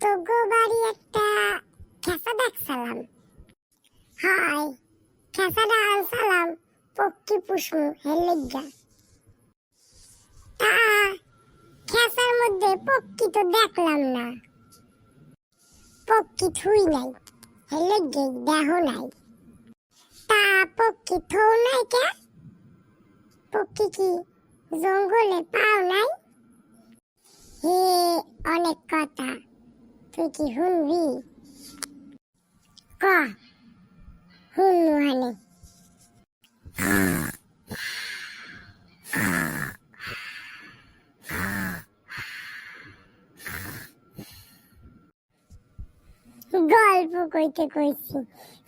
তোগো বাড়ি একটা খেসা দেখছিলাম। হাই, খেসাটা আনসালাম পক্ষী পুষ্মু হেলিগা। তা খেসার মধ্যে পক্ষী তো দেখলাম না, পক্ষী থুই নাই, হেলিগে দেহ নাই। তা পক্ষী থৌ নাই কে? পক্ষী কি জঙ্গলে পাও নাই? হে অনেক কথা, তুই কি শুনবি? ক শুনু হানে। গল্প কইতে কইছি,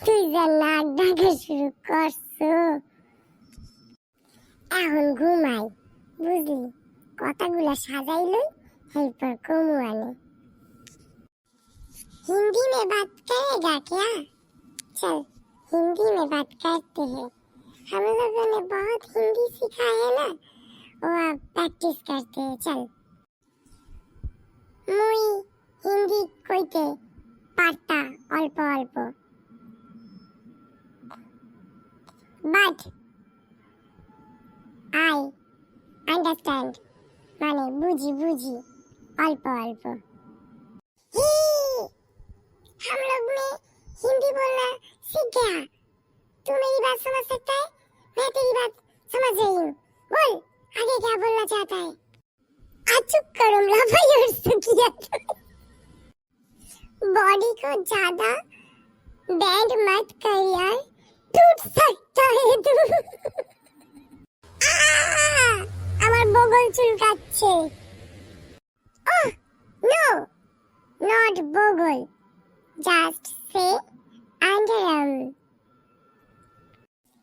তুই যা নাক ডাকা শুরু করছো। এখন ঘুমাই, বুঝলি? কথাগুলা সাজাইলই এরপর কমু আনে। हिंदी में बात करेगा क्या? चल हिंदी में बात करते हैं। हम लोगों ने बहुत हिंदी सीखा है ना, वो अब प्रैक्टिस करते हैं। चल मुई हिंदी কইতে পারতা অল্প অল্প, but I understand মানে বুঝি বুঝি অল্প অল্প। हम लोग में हिंदी बोलना सीख गया। तू मेरी बात समझ सकता है, मैं तेरी बात समझ रही हूँ। बोल आगे क्या बोलना चाहता है। चुप करो, किया बॉडी को ज्यादा बैंड मत कर यार, टूट सकता है तू। আমার বগল চুলকাচ্ছে। ওহ নো, নট বগল, just say underarm.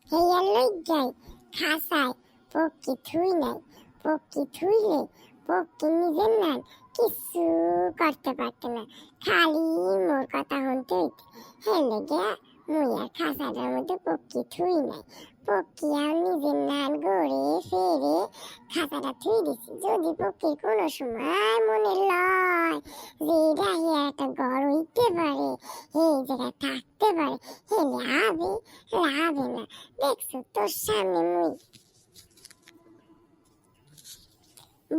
হেয়ার লজ্জায় খাসায় পক্ষী থুই নাই, পক্ষী থুইলে পক্ষী নিজের নাম কিছু করতে পারত না, খালি মোর কথা শুনতে হইতে। হেলে গিয়া মুই আর খাসাটার মধ্যে পক্ষী থুই নাই, পক্ষী আর নিজের নাম গড়ে ফেরে খাসাটা থুই দিছি। যদি পক্ষীর কোনো সময় মনে লয় যে এটা হিয়ার একটা ঘর হইতে পারে, এই জায়গায় থাকতে পারে, হেলে আবে লাভে না। দেখছো তোর সামনে মুই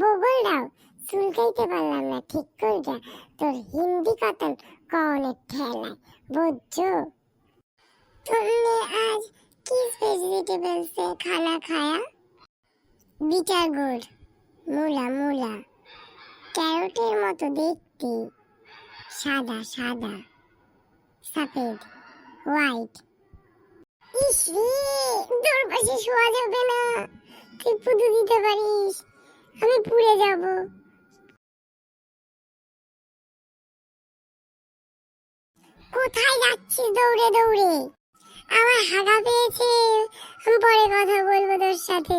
বগলটাও চুলকাইতে পারলাম না ঠিক করে, তোর হিন্দি কথা কনের ঠেলায়, বুঝছো? तुमने आज किस वेजिटेबल से खाना खाया? বিটার গুড, মূলা মূলা, ক্যারটের মতো দেখতে, সাদা সাদা, সফেদ হোয়াইট। ইস রে, তোর পাশে শোয়া যাবে না, তুই পুদু দিতে পারিস, আমি পুড়ে যাব। কোথায় যাচ্ছিস দৌড়ে দৌড়ে? আমার হাগা পেয়েছে, আমি পরে কথা বলবো তোর সাথে।